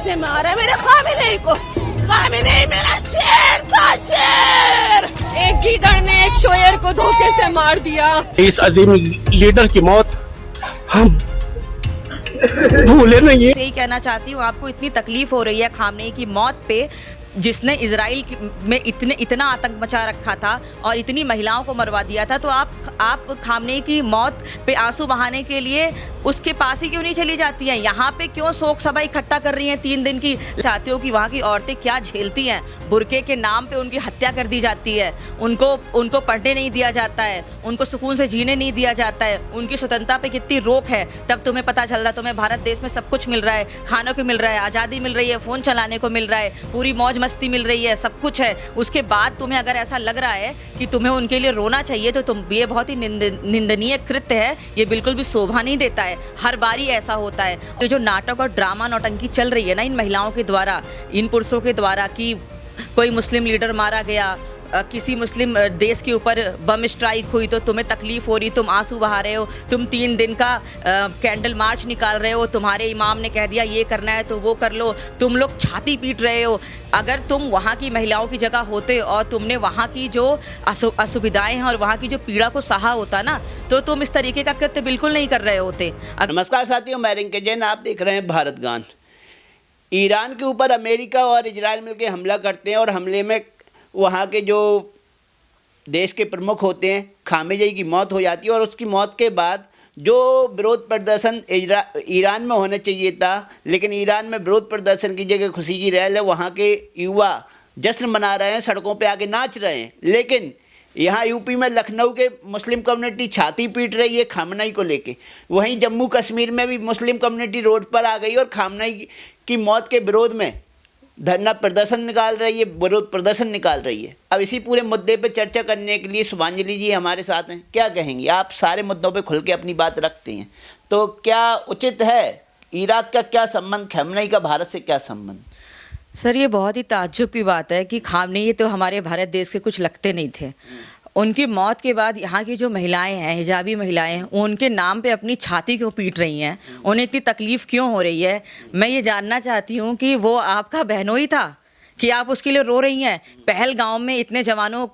कैसे मारा मेरे खामिनेई को। खामिनेई मेरा शेर था, शेर। एक गीदड़ ने एक शोयर को धोखे से मार दिया। इस अजीम लीडर की मौत हम भूले नहीं है। यही कहना चाहती हूँ, आपको इतनी तकलीफ हो रही है खामनेई की मौत पे, जिसने इजराइल में इतना आतंक मचा रखा था और इतनी महिलाओं को मरवा दिया था, तो आप खामनेई की मौत पे आंसू बहाने के लिए उसके पास ही क्यों नहीं चली जाती हैं? यहाँ पे क्यों शोक सभा इकट्ठा कर रही हैं 3 दिन की? चाहती हो कि वहाँ की औरतें क्या झेलती हैं? बुरके के नाम पे उनकी हत्या कर दी जाती है, उनको पढ़ने नहीं दिया जाता है, उनको सुकून से जीने नहीं दिया जाता है, उनकी स्वतंत्रता पे कितनी रोक है। तब तुम्हें पता चल रहा है, तुम्हें भारत देश में सब कुछ मिल रहा है, खानों को मिल रहा है, आज़ादी मिल रही है, फ़ोन चलाने को मिल रहा है, पूरी मौज मस्ती मिल रही है, सब कुछ है। उसके बाद तुम्हें अगर ऐसा लग रहा है कि तुम्हें उनके लिए रोना चाहिए, तो ये बहुत ही निंदनीय कृत्य है। ये बिल्कुल भी शोभा नहीं देता है। हर बारी ऐसा होता है। ये जो नाटक और ड्रामा नौटंकी चल रही है ना इन महिलाओं के द्वारा, इन पुरुषों के द्वारा, कि कोई मुस्लिम लीडर मारा गया, किसी मुस्लिम देश के ऊपर बम स्ट्राइक हुई तो तुम्हें तकलीफ़ हो रही, तुम आंसू बहा रहे हो, तुम 3 दिन का कैंडल मार्च निकाल रहे हो, तुम्हारे इमाम ने कह दिया ये करना है तो वो कर लो, तुम लोग छाती पीट रहे हो। अगर तुम वहाँ की महिलाओं की जगह होते और तुमने वहाँ की जो असुविधाएं हैं और वहाँ की जो पीड़ा को सहा होता ना, तो तुम इस तरीके का कृत्य बिल्कुल नहीं कर रहे होते। नमस्कार साथियों, मैं रिंके जैन, आप देख रहे हैं भारत गान। ईरान के ऊपर अमेरिका और इजराइल मिलकर हमला करते हैं और हमले में वहाँ के जो देश के प्रमुख होते हैं खामेनेई की मौत हो जाती है। और उसकी मौत के बाद जो विरोध प्रदर्शन ईरान में होना चाहिए था, लेकिन ईरान में विरोध प्रदर्शन की जगह खुशी की रैली है। वहाँ के युवा जश्न मना रहे हैं, सड़कों पे आके नाच रहे हैं। लेकिन यहाँ यूपी में लखनऊ के मुस्लिम कम्युनिटी छाती पीट रही है खामनेई को लेके। वहीं जम्मू कश्मीर में भी मुस्लिम कम्युनिटी रोड पर आ गई और खामनेई की मौत के विरोध में धरना प्रदर्शन निकाल रही है, विरोध प्रदर्शन निकाल रही है। अब इसी पूरे मुद्दे पे चर्चा करने के लिए शुभांजलि जी हमारे साथ हैं। क्या कहेंगी आप? सारे मुद्दों पे खुल के अपनी बात रखते हैं, तो क्या उचित है? इराक का क्या संबंध, खामनेई का भारत से क्या संबंध? सर, ये बहुत ही ताज्जुब की बात है कि खामनेई तो हमारे भारत देश के कुछ लगते नहीं थे। उनकी मौत के बाद यहाँ की जो महिलाएं हैं, हिजाबी महिलाएं हैं, उनके नाम पे अपनी छाती क्यों पीट रही हैं? उन्हें इतनी तकलीफ़ क्यों हो रही है? मैं ये जानना चाहती हूँ कि वो आपका बहनोई था कि आप उसके लिए रो रही हैं? पहलगाम में इतने जवानों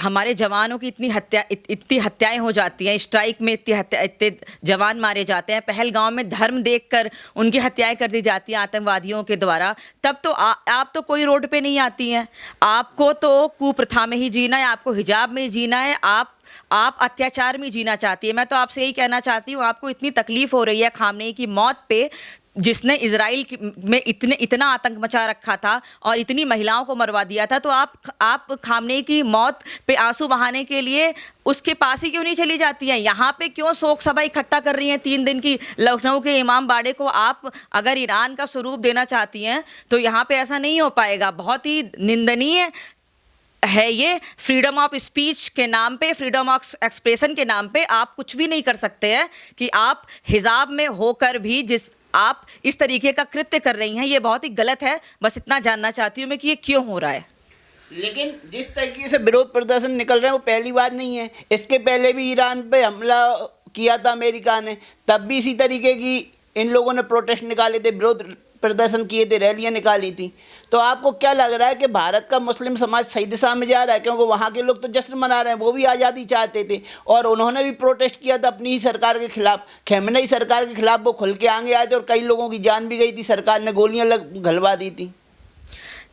हमारे जवानों की इतनी हत्याएं हो जाती हैं, स्ट्राइक में इतने जवान मारे जाते हैं, पहलगाम में धर्म देखकर उनकी हत्याएं कर दी जाती हैं आतंकवादियों के द्वारा। तब तो आप तो कोई रोड पे नहीं आती हैं। आपको तो कुप्रथा में ही जीना है, आपको हिजाब में ही जीना है, आप अत्याचार में जीना चाहती है। मैं तो आपसे यही कहना चाहती हूँ, आपको इतनी तकलीफ़ हो रही है खामनेई की मौत पे, जिसने इजराइल में इतना आतंक मचा रखा था और इतनी महिलाओं को मरवा दिया था, तो आप खामनेई की मौत पे आंसू बहाने के लिए उसके पास ही क्यों नहीं चली जाती हैं? यहाँ पे क्यों शोक सभा इकट्ठा कर रही हैं 3 दिन की? लखनऊ के इमाम बाड़े को आप अगर ईरान का स्वरूप देना चाहती हैं तो यहाँ पे ऐसा नहीं हो पाएगा। बहुत ही निंदनीय है ये। फ्रीडम ऑफ स्पीच के नाम पे, फ्रीडम ऑफ एक्सप्रेशन के नाम पे आप कुछ भी नहीं कर सकते हैं कि आप हिजाब में होकर भी आप इस तरीके का कृत्य कर रही हैं। ये बहुत ही गलत है। बस इतना जानना चाहती हूँ मैं कि ये क्यों हो रहा है। लेकिन जिस तरीके से विरोध प्रदर्शन निकल रहे हैं वो पहली बार नहीं है। इसके पहले भी ईरान पे हमला किया था अमेरिका ने, तब भी इसी तरीके की इन लोगों ने प्रोटेस्ट निकाले थे, विरोध प्रदर्शन किए थे, रैलियां निकाली थी। तो आपको क्या लग रहा है कि भारत का मुस्लिम समाज सही दिशा में जा रहा है? क्योंकि वहाँ के लोग तो जश्न मना रहे हैं, वो भी आज़ादी चाहते थे और उन्होंने भी प्रोटेस्ट किया था अपनी ही सरकार के खिलाफ, खामनेई सरकार के खिलाफ। वो खुल के आगे आए थे और कई लोगों की जान भी गई थी, सरकार ने गोलियां घलवा दी थी।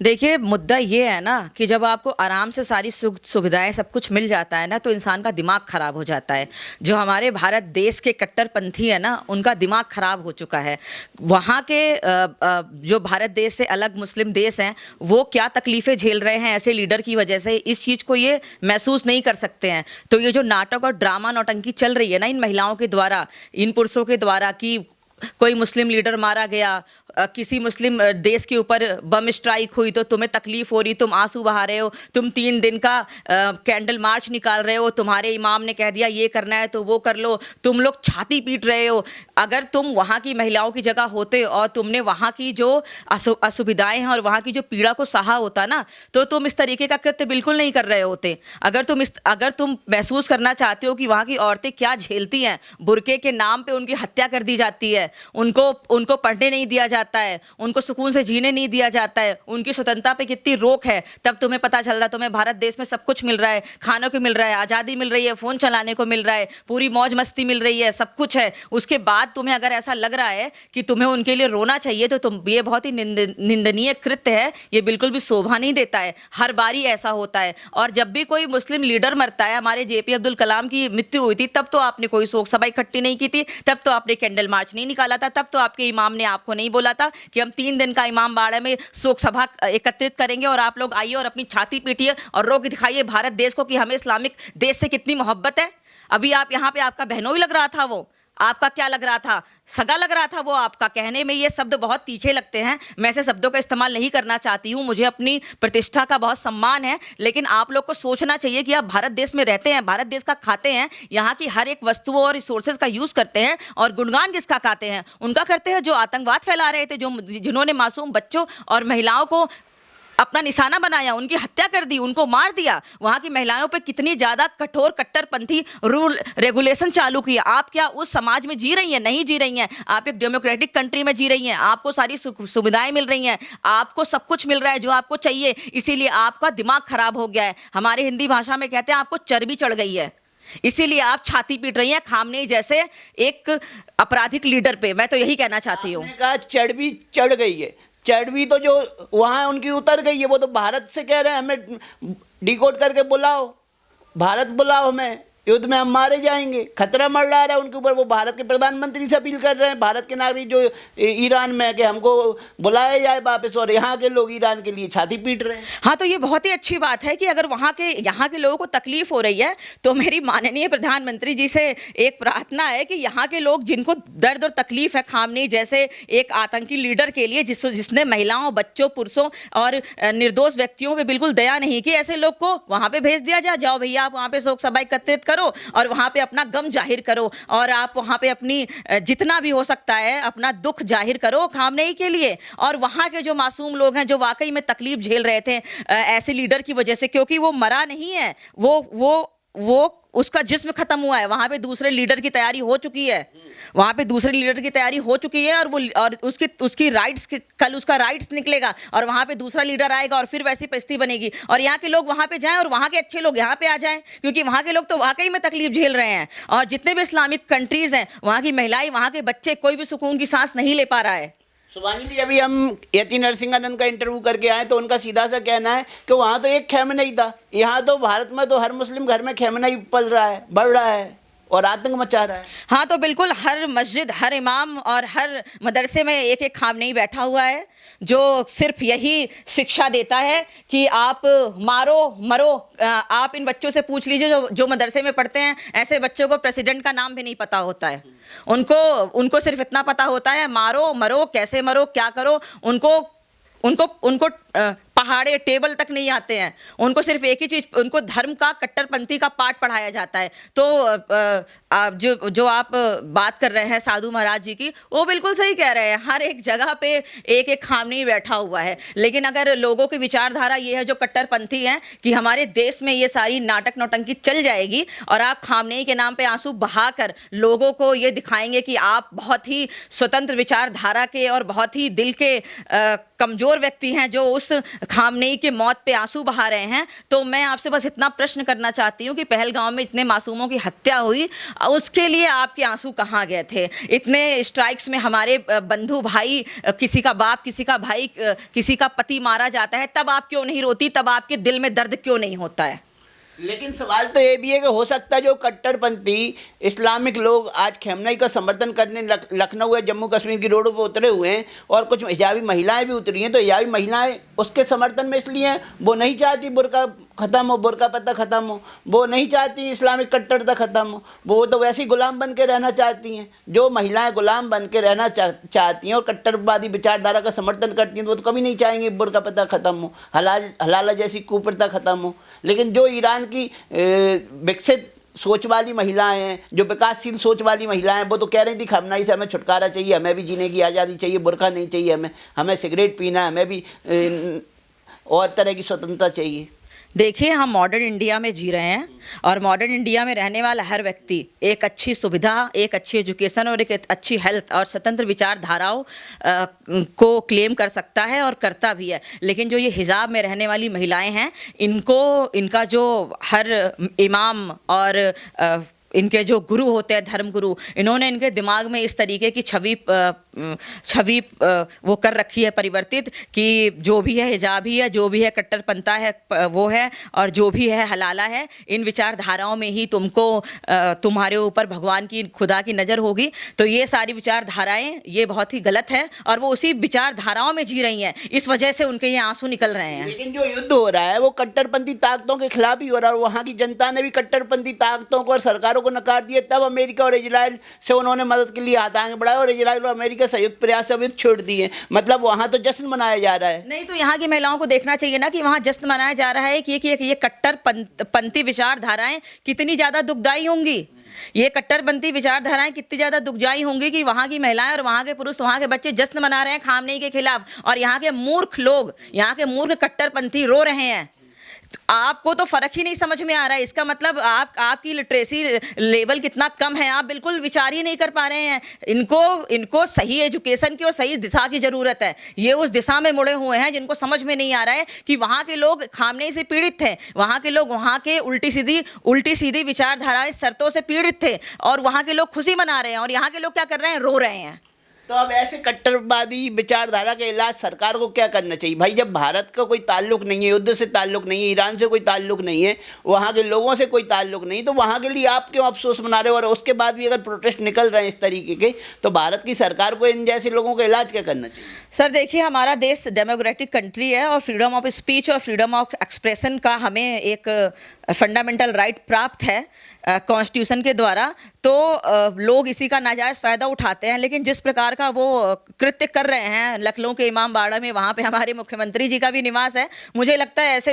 देखिए, मुद्दा ये है ना कि जब आपको आराम से सारी सुविधाएं सब कुछ मिल जाता है ना, तो इंसान का दिमाग ख़राब हो जाता है। जो हमारे भारत देश के कट्टरपंथी है ना, उनका दिमाग ख़राब हो चुका है। वहाँ के जो भारत देश से अलग मुस्लिम देश हैं, वो क्या तकलीफ़ें झेल रहे हैं ऐसे लीडर की वजह से, इस चीज़ को ये महसूस नहीं कर सकते हैं। तो ये जो नाटक और ड्रामा नौटंकी चल रही है ना इन महिलाओं के द्वारा, इन पुरुषों के द्वारा, कि कोई मुस्लिम लीडर मारा गया, किसी मुस्लिम देश के ऊपर बम स्ट्राइक हुई तो तुम्हें तकलीफ हो रही, तुम आंसू बहा रहे हो, तुम 3 दिन का कैंडल मार्च निकाल रहे हो, तुम्हारे इमाम ने कह दिया ये करना है तो वो कर लो, तुम लोग छाती पीट रहे हो। अगर तुम वहाँ की महिलाओं की जगह होते और तुमने वहाँ की जो असुविधाएं हैं और वहाँ की जो पीड़ा को सहा होता ना, तो तुम इस तरीके का कृत्य बिल्कुल नहीं कर रहे होते। अगर तुम महसूस करना चाहते हो कि वहाँ की औरतें क्या झेलती हैं, बुर्के के नाम पे उनकी हत्या कर दी जाती है, उनको पढ़ने नहीं दिया जाता है, उनको सुकून से जीने नहीं दिया जाता है, उनकी स्वतंत्रता पे कितनी रोक है, तब तुम्हें पता चल रहा है तुम्हें भारत देश में सब कुछ मिल रहा है, खाने को मिल रहा है, आज़ादी मिल रही है, फ़ोन चलाने को मिल रहा है, पूरी मौज मस्ती मिल रही है, सब कुछ है। उसके बाद तुम्हें अगर ऐसा लग रहा है कि तुम्हें उनके लिए रोना चाहिए तो ये बहुत ही निंदनीय कृत्य है, ये बिल्कुल भी शोभा नहीं देता है। हर बारी ऐसा होता है। और जब भी कोई मुस्लिम लीडर मरता है, हमारे जेपी अब्दुल कलाम की मृत्यु हुई थी, तब तो आपने कोई शोक सभा इकट्ठी नहीं की थी, तब तो आपने कैंडल मार्च नहीं निकाला था, तब तो आपके इमाम ने आपको नहीं बोला था कि हम 3 दिन का इमाम बाड़ा में शोक सभा एकत्रित करेंगे और आप लोग आइए और अपनी छाती पीटिए और रोक दिखाइए भारत देश को कि हमें इस्लामिक देश से कितनी मोहब्बत है। अभी आप यहाँ पे आपका बहनोई लग रहा था, वो आपका क्या लग रहा था, सगा लग रहा था वो आपका। कहने में ये शब्द बहुत तीखे लगते हैं, मैं ऐसे शब्दों का इस्तेमाल नहीं करना चाहती हूँ, मुझे अपनी प्रतिष्ठा का बहुत सम्मान है, लेकिन आप लोग को सोचना चाहिए कि आप भारत देश में रहते हैं, भारत देश का खाते हैं, यहाँ की हर एक वस्तुओं और रिसोर्सेज का यूज़ करते हैं, और गुणगान किसका गाते हैं? उनका करते हैं जो आतंकवाद फैला रहे थे, जिन्होंने मासूम बच्चों और महिलाओं को अपना निशाना बनाया, उनकी हत्या कर दी, उनको मार दिया। वहाँ की महिलाओं पे कितनी ज़्यादा कठोर कट्टरपंथी रूल रेगुलेशन चालू किया। आप क्या उस समाज में जी रही हैं? नहीं जी रही हैं। आप एक डेमोक्रेटिक कंट्री में जी रही हैं, आपको सारी सुविधाएं मिल रही हैं, आपको सब कुछ मिल रहा है जो आपको चाहिए, इसीलिए आपका दिमाग खराब हो गया है। हमारे हिंदी भाषा में कहते हैं आपको चर्बी चढ़ गई है, इसीलिए आप छाती पीट रही हैं खामनेई जैसे एक आपराधिक लीडर पे। मैं तो यही कहना चाहती हूँ। कहा चर्बी चढ़ गई है, चर्बी तो जो वहाँ उनकी उतर गई है, वो तो भारत से कह रहे हैं हमें डिकोड करके बुलाओ, भारत बुलाओ, हमें युद्ध में हम मारे जाएंगे, खतरा मंडरा रहा है उनके ऊपर। वो भारत के प्रधानमंत्री से अपील कर रहे हैं, भारत के नागरिक जो ईरान में है, कि हमको बुलाया जाए वापस, और यहाँ के लोग ईरान के लिए छाती पीट रहे हैं। हाँ, तो ये बहुत ही अच्छी बात है कि अगर यहाँ के लोगों को तकलीफ हो रही है, तो मेरी माननीय प्रधानमंत्री जी से एक प्रार्थना है कि यहाँ के लोग जिनको दर्द और तकलीफ है खामनेई जैसे एक आतंकी लीडर के लिए, जिसने महिलाओं, बच्चों, पुरुषों और निर्दोष व्यक्तियों पर बिल्कुल दया नहीं की, ऐसे लोग को वहाँ पर भेज दिया जाए। जाओ भैया, आप वहाँ पर शोक सभा एकत्रित करो और वहां पे अपना गम जाहिर करो, और आप वहां पे अपनी जितना भी हो सकता है अपना दुख जाहिर करो खामनेई के लिए। और वहां के जो मासूम लोग हैं जो वाकई में तकलीफ झेल रहे थे ऐसे लीडर की वजह से, क्योंकि वो मरा नहीं है, वो उसका जिस्म खत्म हुआ है, वहां पे दूसरे लीडर की तैयारी हो चुकी है, वहां पे दूसरे लीडर की तैयारी हो चुकी है, और उसकी राइट्स, कल उसका राइट्स निकलेगा और वहां पे दूसरा लीडर आएगा और फिर वैसी परिस्थिति बनेगी। और यहाँ के लोग वहां पे जाएं और वहां के अच्छे लोग यहाँ पे आ जाएं, क्योंकि वहां के लोग तो वाकई में तकलीफ झेल रहे हैं। और जितने भी इस्लामिक कंट्रीज हैं, वहां की महिलाएं, वहां के बच्चे, कोई भी सुकून की सांस नहीं ले पा रहा है। सुभानी जी, अभी हम यति नरसिंहानंद का इंटरव्यू करके आए तो उनका सीधा सा कहना है कि वहाँ तो एक खैमनई था, यहाँ तो भारत में तो हर मुस्लिम घर में खैमनई पल रहा है, बढ़ रहा है और आतंक मचा रहा है। हाँ, तो बिल्कुल हर मस्जिद, हर इमाम और हर मदरसे में एक एक खामनेई बैठा हुआ है जो सिर्फ यही शिक्षा देता है कि आप मारो मरो। आप इन बच्चों से पूछ लीजिए जो मदरसे में पढ़ते हैं, ऐसे बच्चों को प्रेसिडेंट का नाम भी नहीं पता होता है। उनको सिर्फ इतना पता होता है मारो मरो, कैसे मरो, क्या करो। उनको पहाड़े टेबल तक नहीं आते हैं। उनको सिर्फ एक ही चीज़, उनको धर्म का, कट्टरपंथी का पाठ पढ़ाया जाता है। तो जो आप बात कर रहे हैं साधु महाराज जी की, वो बिल्कुल सही कह रहे हैं। हर एक जगह पे एक एक खामनेई बैठा हुआ है। लेकिन अगर लोगों की विचारधारा ये है जो कट्टरपंथी हैं कि हमारे देश में ये सारी नाटक नौटंकी चल जाएगी और आप खामनेई के नाम पे आंसू बहाकर लोगों को ये दिखाएंगे कि आप बहुत ही स्वतंत्र विचारधारा के और बहुत ही दिल के कमज़ोर व्यक्ति हैं जो उस खामनेई के मौत पे आंसू बहा रहे हैं, तो मैं आपसे बस इतना प्रश्न करना चाहती हूँ कि पहलगांव में इतने मासूमों की हत्या हुई, उसके लिए आपके आंसू कहाँ गए थे? इतने स्ट्राइक्स में हमारे बंधु भाई, किसी का बाप, किसी का भाई, किसी का पति मारा जाता है, तब आप क्यों नहीं रोती? तब आपके दिल में दर्द क्यों नहीं होता है? लेकिन सवाल तो ये भी है कि हो सकता है जो कट्टरपंथी इस्लामिक लोग आज खैमनई का समर्थन करने लखनऊ या जम्मू कश्मीर की रोडों पर उतरे हुए हैं और कुछ हिजाबी महिलाएं भी उतरी हैं, तो हिजाबी महिलाएं उसके समर्थन में इसलिए हैं, वो नहीं चाहती बुर्का ख़त्म हो, बुर्का पर्दा ख़त्म हो, वो नहीं चाहती इस्लामिक कट्टरता ख़त्म हो, वो तो वैसी गुलाम बन के रहना चाहती हैं। जो महिलाएं गुलाम बन के रहना चाहती हैं और कट्टरवादी विचारधारा का समर्थन करती हैं तो वो तो कभी नहीं चाहेंगे बुर्का पर्दा ख़त्म हो, हलाला जैसी कुप्रथा ख़त्म हो। लेकिन जो ईरान की विकसित सोच वाली महिलाएं हैं, जो विकासशील सोच वाली महिलाएं हैं, वो तो कह रही थी खमनाई से हमें छुटकारा चाहिए, हमें भी जीने की आज़ादी चाहिए, बुर्का नहीं चाहिए, हमें सिगरेट पीना है, हमें भी और तरह की स्वतंत्रता चाहिए। देखिए, हम मॉडर्न इंडिया में जी रहे हैं और मॉडर्न इंडिया में रहने वाला हर व्यक्ति एक अच्छी सुविधा, एक अच्छी एजुकेशन और एक अच्छी हेल्थ और स्वतंत्र विचारधाराओं को क्लेम कर सकता है और करता भी है। लेकिन जो ये हिजाब में रहने वाली महिलाएं हैं, इनका जो हर इमाम और इनके जो गुरु होते हैं, धर्म गुरु, इन्होंने इनके दिमाग में इस तरीके की छवि वो कर रखी है परिवर्तित कि जो भी है हिजाबी है, जो भी है कट्टरपंथा है वो है, और जो भी है हलाला है। इन विचारधाराओं में ही तुम्हारे ऊपर भगवान की, खुदा की नज़र होगी। तो ये सारी विचारधाराएं ये बहुत ही गलत है और वो उसी विचारधाराओं में जी रही हैं, इस वजह से उनके ये आंसू निकल रहे हैं। लेकिन जो युद्ध हो रहा है वो कट्टरपंथी ताकतों के खिलाफ ही हो रहा है और वहाँ की जनता ने भी कट्टरपंथी ताकतों को और सरकारों को नकार दिया। तब अमेरिका और इजराइल से उन्होंने मदद के लिए हाथ आगे बढ़ाया और इजराइल और अमेरिका संयुक्त प्रयास से युद्ध छोड़ दिए। मतलब वहाँ तो जश्न मनाया जा रहा है। नहीं तो यहाँ की महिलाओं को देखना चाहिए ना कि वहाँ जश्न मनाया जा रहा है कि ये कट्टरपंथी विचारधाराएं कितनी ज़्यादा दुखदायी होंगी। ये कट्टरपंथी विचारधाराएं कितनी ज़्यादा दुखदायी होंगी कि वहाँ की महिलाएं और वहाँ के पुरुष, वहाँ के बच्चे जश्न मना रहे हैं खामनेई के खिलाफ और यहाँ के मूर्ख लोग, यहाँ के मूर्ख कट्टरपंथी रो रहे हैं। आपको तो फर्क ही नहीं समझ में आ रहा है। इसका मतलब आपकी लिटरेसी लेवल कितना कम है, आप बिल्कुल विचार ही नहीं कर पा रहे हैं। इनको सही एजुकेशन की और सही दिशा की ज़रूरत है। ये उस दिशा में मुड़े हुए हैं जिनको समझ में नहीं आ रहा है कि वहाँ के लोग खामनेई से पीड़ित थे, वहाँ के लोग वहाँ के उल्टी सीधी विचारधाराएं शर्तों से पीड़ित थे और वहाँ के लोग खुशी मना रहे हैं और यहाँ के लोग क्या कर रहे हैं, रो रहे हैं। तो अब ऐसे कट्टरवादी विचारधारा के इलाज सरकार को क्या करना चाहिए? भाई जब भारत का कोई ताल्लुक नहीं है, युद्ध से ताल्लुक नहीं है, ईरान से कोई ताल्लुक नहीं है, वहाँ के लोगों से कोई ताल्लुक नहीं, तो वहाँ के लिए आप क्यों अफसोस मना रहे हो? और उसके बाद भी अगर प्रोटेस्ट निकल रहे हैं इस तरीके के, तो भारत की सरकार को इन जैसे लोगों का इलाज क्या करना चाहिए? सर देखिए, हमारा देश डेमोक्रेटिक कंट्री है और फ्रीडम ऑफ स्पीच और फ्रीडम ऑफ एक्सप्रेशन का हमें एक फंडामेंटल राइट प्राप्त है कॉन्स्टिट्यूशन के द्वारा। तो लोग इसी का नाजायज़ फ़ायदा उठाते हैं। लेकिन जिस प्रकार का वो कृत्य कर रहे हैं लखनऊ के इमामबाड़ा में, वहाँ पे हमारे मुख्यमंत्री जी का भी निवास है, मुझे लगता है ऐसे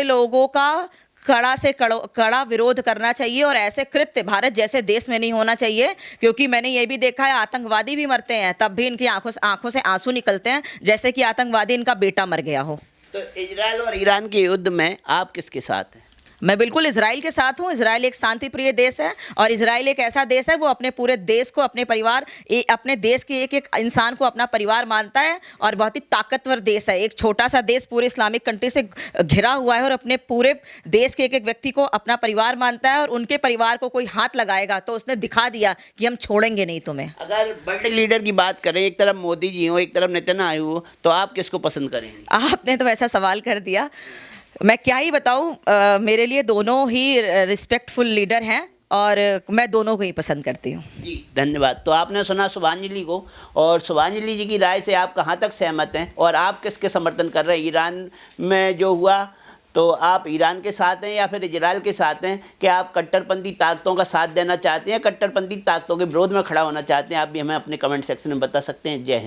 लोगों का कड़ा से कड़ा विरोध करना चाहिए और ऐसे कृत्य भारत जैसे देश में नहीं होना चाहिए। क्योंकि मैंने ये भी देखा है, आतंकवादी भी मरते हैं तब भी इनकी आंखों से आंसू निकलते हैं, जैसे कि आतंकवादी इनका बेटा मर गया हो। तो इजराइल और ईरान के युद्ध में आप किसके साथ हैं? मैं बिल्कुल इजराइल के साथ हूँ। इजराइल एक शांति प्रिय देश है और इजराइल एक ऐसा देश है, वो अपने पूरे देश को, अपने देश के एक इंसान को अपना परिवार मानता है और बहुत ही ताकतवर देश है। एक छोटा सा देश पूरे इस्लामिक कंट्री से घिरा हुआ है और अपने पूरे देश के एक व्यक्ति को अपना परिवार मानता है और उनके परिवार को कोई हाथ लगाएगा तो उसने दिखा दिया कि हम छोड़ेंगे नहीं तुम्हें। अगर वर्ल्ड लीडर की बात करें, एक तरफ मोदी जी हो, एक तरफ नेतन्याहू हो, तो आप किसको पसंद करेंगे? आपने तो ऐसा सवाल कर दिया, मैं क्या ही बताऊं। मेरे लिए दोनों ही रिस्पेक्टफुल लीडर हैं और मैं दोनों को ही पसंद करती हूँ। जी धन्यवाद। तो आपने सुना शुभांजलि को, और शुभांजलि जी की राय से आप कहाँ तक सहमत हैं और आप किसके समर्थन कर रहे हैं? ईरान में जो हुआ, तो आप ईरान के साथ हैं या फिर इजराइल के साथ हैं? कि आप कट्टरपंथी ताकतों का साथ देना चाहते हैं, कट्टरपंथी ताकतों के विरोध में खड़ा होना चाहते हैं? आप भी हमें अपने कमेंट सेक्शन में बता सकते हैं। जय हिंद।